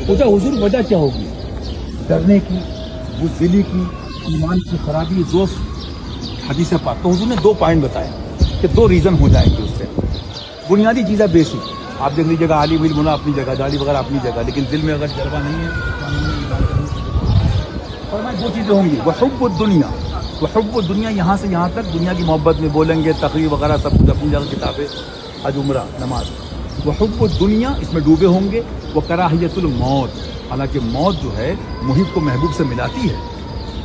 پوچھا حضور وجہ کیا ہوگی؟ ڈرنے کی، بزدلی کی، ایمان کی خرابی، دوست حدیث پاک. تو حضور نے 2 پوائنٹ بتائے کہ 2 ریزن ہو جائیں گے اس سے. بنیادی چیزیں بیسک، آپ دیکھ لیجیے گا عالم علم اپنی جگہ، داڑھی وغیرہ اپنی جگہ، لیکن دل میں اگر جذبہ نہیں ہے. فرمایا 2 چیزیں ہوں گی. وحب الدنیا، وحب الدنیا یہاں سے یہاں تک دنیا کی محبت میں بولیں گے، تقریر وغیرہ سب کچھ اپنی جگہ، کتابیں، حج عمرہ نماز. وحب الدنیا اس میں ڈوبے ہوں گے. وکراہیت الموت، حالانکہ موت جو ہے محب کو محبوب سے ملاتی ہے.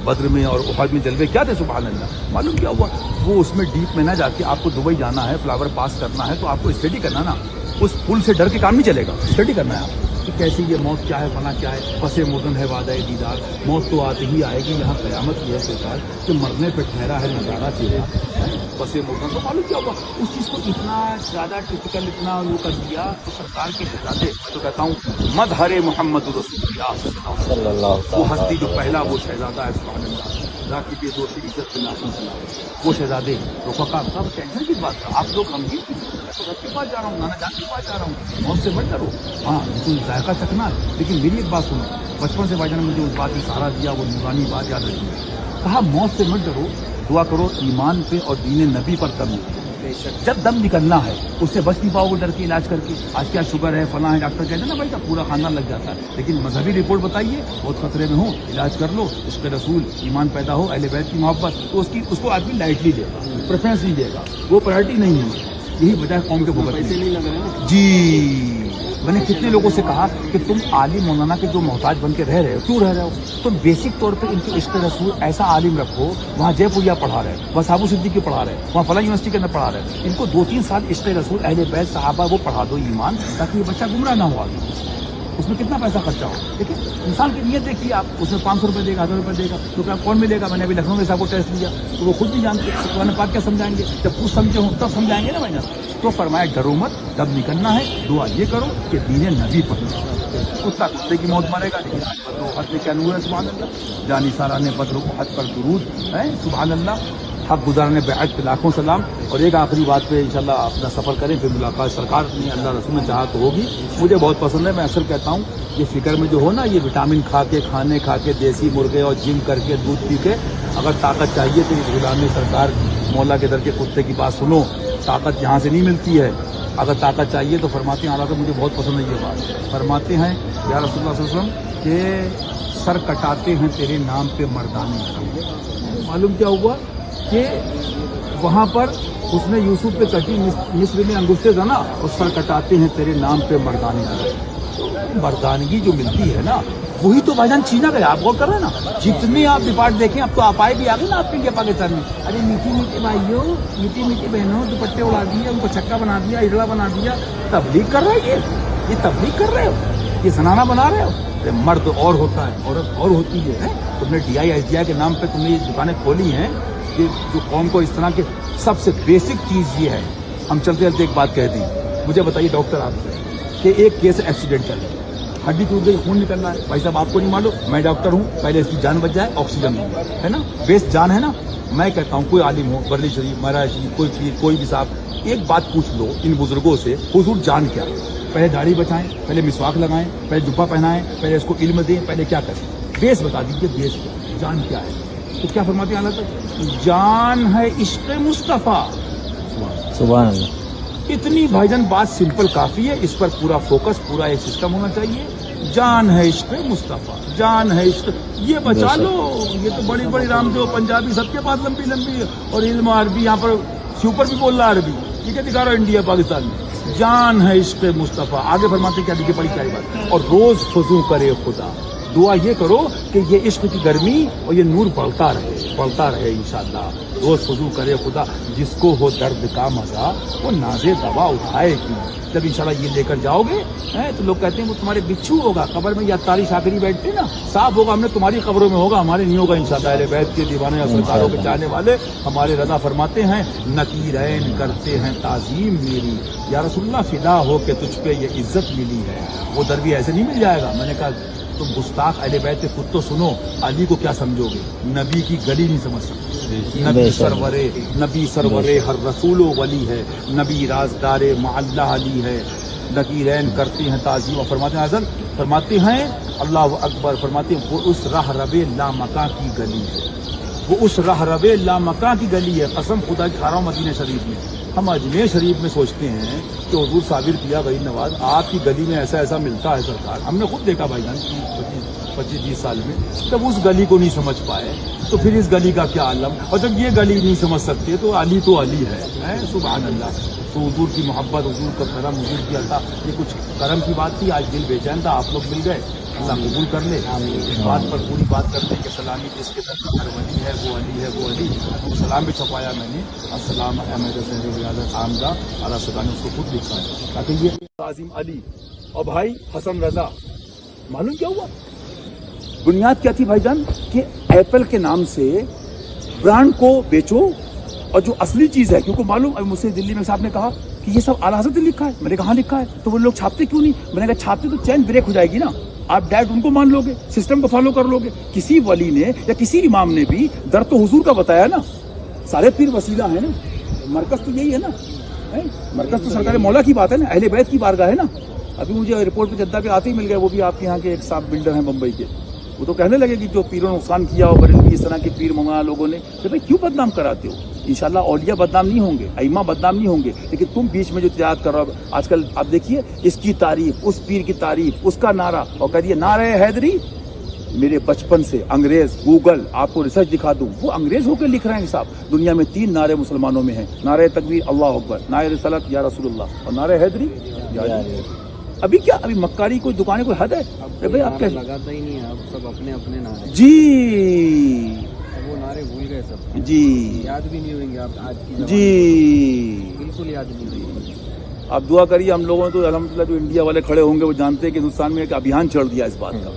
بدر میں اور احد میں جلوے کیا تھے سبحان اللہ. معلوم کیا ہوا؟ وہ اس میں ڈیپ میں نہ جا کے آپ کو دبئی جانا ہے، فلاور پاس کرنا ہے، تو آپ کو اسٹڈی کرنا نا. اس پل سے ڈر کے کام نہیں چلے گا، اسٹڈی کرنا ہے آپ کہ کیسی یہ موت کیا ہے، فنا کیا ہے. پس مردن ہے وعدہ دیدار، موت تو آتے ہی آئے گی. یہاں قیامت یہ ہے سرکار کہ مرنے پہ ٹھہرا ہے نظارہ تیرا. پس مردن تو معلوم کیا ہوا؟ اس چیز کو اتنا زیادہ ٹپیکل اتنا وہ کر دیا تو سرکار کے شہزادے. تو کہتا ہوں مظہر محمد رسول اللہ صلی اللہ علیہ وسلم، وہ ہستی جو پہلا وہ شہزادہ ہے سبحان اللہ، ذاتی بے دوستی عزت بنا وہ شہزادے. رفقا صاحب ٹینشن کی بات ہے، آپ لوگ غمگین تو گھر کے پاس جا رہا ہوں، نانا جان کے پاس جا رہا ہوں، موت سے مت ڈرو. ہاں بالکل ذائقہ چکھنا ہے، لیکن میری ایک بات سنو. بچپن سے بھائی جان نے مجھے اس بات کی سہارا دیا، وہ نورانی بات یاد رکھی. کہا موت سے مت ڈرو، دعا کرو ایمان پہ اور دین نبی پر دم. جب دم نکلنا ہے اس سے بچ نہیں پاؤ گے ڈر کے علاج کر کے. آج کیا شوگر ہے فلاں ہے، ڈاکٹر کہتے ہیں نا بھائی کا پورا خاندان لگ جاتا ہے. لیکن مذہبی رپورٹ بتائیے بہت خطرے میں ہو، علاج کر لو، اس کے رسول ایمان پیدا ہو، اہل بیت کی محبت، تو اس کو آدمی لائٹلی دے گا، پریفرنس نہیں دے گا، وہ پرائرٹی نہیں ہے. یہی وجہ ہے قوم کے بھگت جی. میں نے کتنے لوگوں سے کہا کہ تم عالم مولانا کے جو محتاج بن کے رہ رہے ہو، کیوں رہ رہے ہو؟ تم بیسک طور پہ ان کے عشق رسول ایسا عالم رکھو. وہاں جے پوریا پڑھا رہے، وہاں صابو صدیقی پڑھا رہے، وہاں فلاں یونیورسٹی کے اندر پڑھا رہے. ان کو 2-3 سال عشق رسول اہل بیت صحابہ وہ پڑھا دو ایمان، تاکہ یہ بچہ گمراہ نہ ہو آگے. اس میں کتنا پیسہ خرچہ ہو. دیکھیں انسان کی نیت دیکھیے آپ، اس میں 500 روپے دے گا، 1000 روپے دے گا، تو کیا کون ملے گا؟ میں نے ابھی لکھنؤ میں صاحب کو ٹیسٹ لیا تو وہ خود بھی جانتے ہیں. قرآن پاک کیا سمجھائیں گے؟ جب کچھ سمجھے ہوں تب سمجھائیں گے نا بھائی. تو فرمایا ڈرو مت، جب نکلنا ہے دعا یہ کرو کہ دین نبی پڑھنا. کتا کتے کی موت مرے گا، لیکن آج بدر و احد میں کیا نور ہے سبحان اللہ. جانی سارا نے بدر و احد پر درود ہے سبحان اللہ. حق گزارنے بیعت پہ لاکھوں سلام. اور ایک آخری بات پہ انشاءاللہ اپنا سفر کریں، پھر ملاقات سرکار نے اللہ رسول نے چاہا تو ہوگی. مجھے بہت پسند ہے، میں اکثر کہتا ہوں یہ فکر میں جو ہو نا، یہ وٹامن کھانے کھا کے دیسی مرغے اور جم کر کے دودھ پی کے اگر طاقت چاہیے تو یہ غلامی سرکار مولا کے در کے کتے کی بات سنو. طاقت یہاں سے نہیں ملتی ہے. اگر طاقت چاہیے تو فرماتے ہیں حالانکہ مجھے بہت پسند ہے یہ بات، فرماتے ہیں یا رسول اللہ صلی اللہ علیہ وسلم کہ سر کٹاتے ہیں تیرے نام پہ مردانی. معلوم کیا ہوا کہ وہاں پر اس نے یوسف پہ کٹی، مصر میں انگشتے نا، اور سر کٹاتے ہیں تیرے نام پہ مردانی. مردانگی جو ملتی ہے نا وہی تو بھائی جان چھینا گیا. آپ غور کر رہے ہیں نا، جتنے آپ ڈپارٹ دیکھیں، اب تو آپائے بھی آ گئی نا آپ کے لیے پاکستان میں. ارے میٹھی میٹھی بھائیوں، میٹھی میٹھی بہنوں، دوپٹے اڑا دیے، ان کو چھکا بنا دیا، اڈلا بنا دیا. تبلیغ کر رہے ہیں، یہ تبلیغ کر رہے ہو، یہ زنانہ بنا رہے ہو. مرد اور ہوتا ہے، عورت اور ہوتی ہے. تم نے D I S D I کے نام پہ تم نے یہ دکانیں کھولی ہیں کہ جو قوم کو اس طرح کے. سب سے بیسک چیز یہ ہے. ہم چلتے چلتے ایک بات کہہ دی. مجھے بتائیے ڈاکٹر آپ سے کہ ایک کیس ایکسیڈنٹ چل رہا ہے، ہڈی ٹوٹ گئی، خون نکلنا ہے. بھائی صاحب آپ کو نہیں معلوم، میں ڈاکٹر ہوں، پہلے اس کی جان بچ جائے، آکسیجن ہے نا، بیس جان ہے نا. میں کہتا ہوں کوئی عالم ہو، برلی شریف، مہاراج شریف، کوئی پیر، کوئی بھی صاحب، ایک بات پوچھ لو ان بزرگوں سے، حضور جان کیا؟ پہلے داڑھی بچائیں، پہلے مسواک لگائیں، پہلے جبہ پہنائیں، پہلے اس کو علم دیں، پہلے کیا کریں؟ بیس بتا دیجیے، بیس کیا، جان کیا ہے؟ تو کیا فرماتے ہیں اللہ؟ جان ہے عشق مصطفیٰ. سبحان اللہ. اتنی بھائی جان بات سمپل کافی ہے. اس پر پورا فوکس، پورا ایک سسٹم ہونا چاہیے. جان ہے عشق مصطفیٰ، جان ہے عشق، یہ بچا لو. یہ تو بڑی بڑی رام دیو پنجابی سب کے پاس لمبی لمبی اور علم عربی، یہاں پر سپر بھی بول رہا عربی. ٹھیک ہے، دکھا رہا انڈیا پاکستان میں. جان ہے عشق مصطفیٰ. آگے فرماتے کیا دیکھیے، بڑی پیاری بات. اور روز فضو کرے خدا. دعا یہ کرو کہ یہ عشق کی گرمی اور یہ نور بڑھتا رہے انشاءاللہ. روز فضو کرے خدا. جس کو ہو درد کا مزہ وہ نازے دوا اٹھائے کی. جب انشاءاللہ یہ لے کر جاؤ گے تو لوگ کہتے ہیں وہ تمہارے بچھو ہوگا قبر میں، یا تاری شاکری بیٹھتے نا، صاف ہوگا. ہم نے تمہاری قبروں میں ہوگا، ہمارے نہیں ہوگا انشاءاللہ. اہل بیت کے دیوانے یا سرکاروں کے چاہنے والے ہمارے رضا فرماتے ہیں نکیرین کرتے ہیں تعظیم میری. یا رسول اللہ فدا ہو کہ تجھ پہ یہ عزت ملی ہے. وہ در بھی ایسے نہیں مل جائے گا. میں نے کہا تم گستاخ اہل بیت کے خود تو سنو، علی کو کیا سمجھو گے؟ نبی کی گلی نہیں سمجھ سکتے. نبی سرورے ہر رسول و ولی ہے، نبی رازدار مع اللہ علی ہے. نکیرین کرتے ہیں تعظیم. اور فرماتے ہیں حضرت فرماتے ہیں اللہ اکبر، فرماتے ہیں وہ اس راہ رب لامکاں کی گلی ہے، وہ اس راہ رب لامکاں کی گلی ہے، قسم خدا کی کھا رہا ہوں مدینہ شریف میں۔ ہم اجمیر شریف میں سوچتے ہیں کہ حضور صابر کیا بھائی نواز آپ کی گلی میں ایسا ایسا ملتا ہے سرکار، ہم نے خود دیکھا بھائی جان 25-30 سال میں، جب اس گلی کو نہیں سمجھ پائے تو پھر اس گلی کا کیا عالم، اور جب یہ گلی نہیں سمجھ سکتے تو علی ہے سبحان اللہ۔ تو حضور کی محبت، حضور کا کرم، حضور کی عطا، یہ کچھ کرم کی بات تھی، آج دل بے چین تھا، آپ لوگ مل گئے، اللہ قبول کر لے۔ اس بات پر پوری بات کرتے کہ سلامی جس کے در ہر ولی ہے وہ علی ہے وہ علی، وہ سلام بھی چھپایا میں نے، السلام احمد حسین ریاضت عامدہ اعلیٰ صدا نے اس کو خود لکھا ہے، تاکہ یہ عظیم علی اور بھائی حسن رضا۔ معلوم کیا ہوا بنیاد کیا تھی بھائی جان، کہ ایپل کے نام سے برانڈ کو بیچو، اور جو اصلی چیز ہے، کیونکہ معلوم ابھی مجھ سے دلی میں صاحب نے کہا کہ یہ سب اعلیٰ حضرت نے لکھا ہے، میں نے کہا ہاں لکھا ہے، تو وہ لوگ چھاپتے کیوں نہیں؟ میں نے کہا چھاپتے تو چین بریک ہو جائے گی نا، آپ ڈائریکٹ ان کو مان لو گے، سسٹم کو فالو کر لو گے۔ کسی ولی نے یا کسی امام نے بھی در تو حضور کا بتایا نا، سارے پیر وسیلہ ہیں نا، مرکز تو یہی ہے نا، مرکز تو سرکار مولا کی بات ہے نا، اہل بیت کی بارگاہ ہے نا۔ ابھی مجھے رپورٹ پہ جدہ کے آتے ہی مل گئے، وہ بھی آپ کے یہاں کے ایک صاحب بلڈر ہیں بمبئی کے، وہ تو کہنے لگے کہ جو پیروں نے نقصان کیا ہو بریلوی اس طرح کے پیر مولانا لوگوں نے، کہ بھائی کیوں بدنام کراتے ہو؟ انشاءاللہ اولیاء بدنام نہیں ہوں گے، ائمہ بدنام نہیں ہوں گے، لیکن تم بیچ میں جو تجارت کر رہا ہو آج کل، آپ دیکھیے اس کی تعریف، اس پیر کی تعریف، اس کا نعرہ، اور کہہ دیے نعرہ حیدری۔ میرے بچپن سے انگریز گوگل آپ کو ریسرچ دکھا دوں، وہ انگریز ہو کے لکھ رہے ہیں صاحب، دنیا میں 3 نعرے مسلمانوں میں ہیں، نعرہ تکبیر اللہ اکبر، نعرہ رسالت یا رسول اللہ، اور نعرہ حیدری یا علی۔ ابھی کیا، ابھی مکاری کوئی دکانیں کوئی حد ہے بھائی؟ آپ کیا لگاتا ہی نہیں ہے، اب سب اپنے اپنے نعرے، جی وہ نعرے بھول گئے سب، جی یاد بھی نہیں ہوئیں گے آپ آج کی جی، بالکل یاد نہیں ہوئیں گے۔ آپ دعا کریے، ہم لوگوں نے تو الحمدللہ جو انڈیا والے کھڑے ہوں گے وہ جانتے ہیں کہ ہندوستان میں ایک ابھیان چڑھ دیا اس بات کا،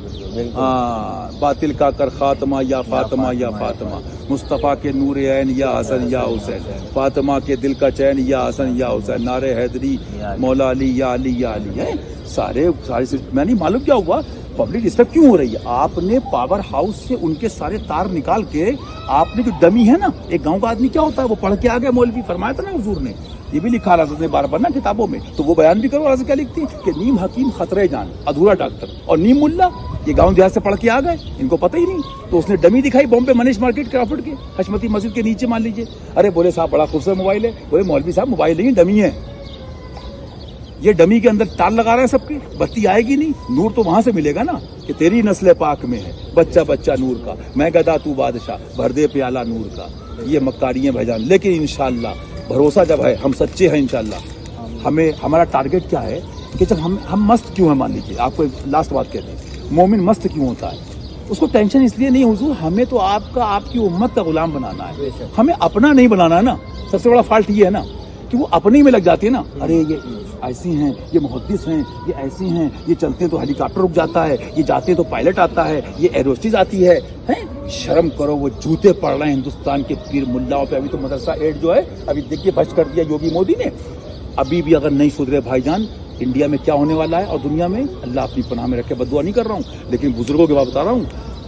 ہاں، باطل کا کر خاتمہ یا فاطمہ یا فاطمہ، مصطفیٰ کے نور عین یا حسن یا حسین، فاطمہ کے دل کا چین یا حسن یا حسین، نعرہ حیدری مولا علی یا علی یا علی ہے، سارے میں نہیں معلوم کیا ہوا، پبلک ڈسٹرب کیوں ہو رہی ہے؟ آپ نے پاور ہاؤس سے ان کے سارے تار نکال کے، آپ نے جو ڈمی ہے نا، ایک گاؤں کا آدمی کیا ہوتا ہے، وہ پڑھ کے آ گیا، مولوی فرمایا تھا نا حضور نے، یہ بھی لکھا حضرت نے بار بار نا کتابوں میں، تو وہ بیان بھی کرو، حضرت کیا لکھتی ہے کہ نیم حکیم خطرے جان، ادھورا ڈاکٹر، اور نیم ملا، یہ گاؤں دیہات سے پڑھ کے آ گئے، ان کو پتہ ہی نہیں، تو اس نے ڈمی دکھائی بامبے منیش مارکیٹ کرافٹ کے حشمتی مسجد کے نیچے، مان لیجیے، ارے بولے صاحب بڑا خوبصورت موبائل ہے، بولے مولوی صاحب موبائل نہیں ڈمی ہے، یہ ڈمی کے اندر تار لگا رہے ہیں سب کے، بتی آئے گی نہیں، نور تو وہاں سے ملے گا نا کہ تیری نسل پاک میں ہے بچہ بچہ نور کا، میں گدا تو بادشاہ بھر دے پیالہ نور کا، یہ مکاری ہیں بھائی جان، لیکن انشاءاللہ بھروسہ جب ہے، ہم سچے ہیں انشاءاللہ، ہمیں ہمارا ٹارگٹ کیا ہے کہ جب ہم مست کیوں ہیں، مان لیجیے آپ کو لاسٹ بات کہتے ہیں، مومن مست کیوں ہوتا ہے؟ اس کو ٹینشن اس لیے نہیں حضور، ہمیں تو آپ کی امت کا غلام بنانا ہے، ہمیں اپنا نہیں بنانا ہے نا، سب سے بڑا فالٹ یہ ہے نا کہ وہ اپنے ہی میں لگ جاتی ہے نا، ارے یہ ایسی ہیں، یہ محدث ہیں، یہ ایسی ہیں، یہ چلتے ہیں تو ہیلی کاپٹر رک جاتا ہے، یہ جاتے ہیں تو پائلٹ آتا ہے، یہ ایروسٹیز آتی ہے، شرم کرو، وہ جوتے پڑ رہے ہیں ہندوستان کے پیر ملاؤں پہ۔ ابھی تو مدرسہ ایڈ جو ہے ابھی دیکھیے بچ کر دیا یوگی مودی نے، ابھی بھی اگر نہیں سدھرے بھائی جان، انڈیا میں کیا ہونے والا ہے اور دنیا میں، اللہ اپنی پناہ میں رکھے، بددعا نہیں کر رہا ہوں، لیکن بزرگوں کی بات بتا رہا ہوں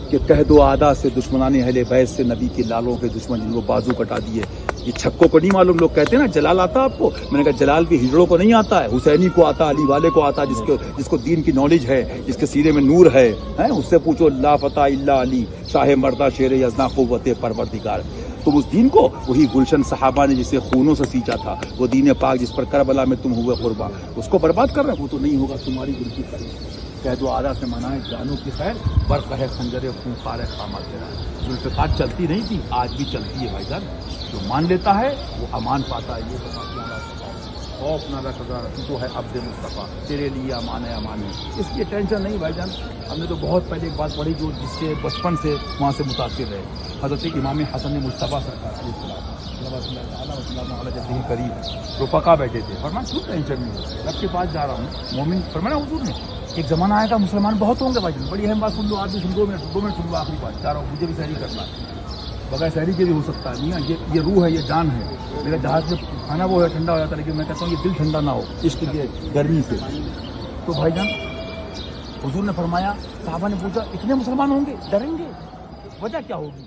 کہ کہہ دو آدھا سے دشمنان اہل بیت سے، نبی کے لالوں کے دشمن جن کو بازو کٹا دیے، یہ چھکوں کو نہیں معلوم، لوگ کہتے ہیں نا جلال آتا آپ کو، میں نے کہا جلال بھی ہجڑوں کو نہیں آتا ہے، حسینی کو آتا، علی والے کو آتا، جس کو دین کی نالج ہے، جس کے سینے میں نور ہے، اس سے پوچھو لا فتح الا علی شاہ مردہ شیر یزنا قوت پروردگار، تم اس دین کو، وہی گلشن صحابہ نے جسے خونوں سے سینچا تھا، وہ دین پاک جس پر کربلا میں تم ہوئے قربان، اس کو برباد کر رہے ہیں، وہ تو نہیں ہوگا تمہاری دل کی خیر، کہہ دو آدھا سے منائے جانوں کی خیر، برق ہے خنجر خونخوار ہے خامہ تیرا، ذوالفقار چلتی نہیں تھی، آج بھی چلتی ہے بھائی جان، جو مان لیتا ہے وہ امان پاتا ہے، یہ خوف نہ رکھ، تو ہے عبد مصطفیٰ، تیرے لیے امان ہے، امان ہے، اس کی ٹینشن نہیں بھائی جان۔ ہم نے تو بہت پہلے ایک بات پڑھی جو جس سے بچپن سے وہاں سے متاثر رہے، حضرت امام حسن مصطفیٰ سرکار علیہ السلام قریب رفقا بیٹھے تھے، فرمایا کیوں ٹینشن نہیں ہو، رب کے پاس جا رہا ہوں، مومن فرمایا حضور نے ایک زمانہ آئے گا مسلمان بہت ہوں گے بھائی جان، بڑی اہم بات سن لو، آپ بھی سن 2 منٹ سن لو، آخری بات جا رہا ہوں، مجھے بھی سحری کرنا ہے، بغیر سحری کے بھی ہو سکتا ہے، نہیں یہ روح ہے، یہ جان ہے، میرا جہاز میں کھانا وہ ہے ٹھنڈا ہو جاتا ہے، لیکن میں کہتا ہوں یہ دل ٹھنڈا نہ ہو عشق کی گرمی سے۔ تو بھائی جان حضور نے فرمایا، صحابہ نے پوچھا اتنے مسلمان ہوں گے ڈریں گے، وجہ کیا ہوگی؟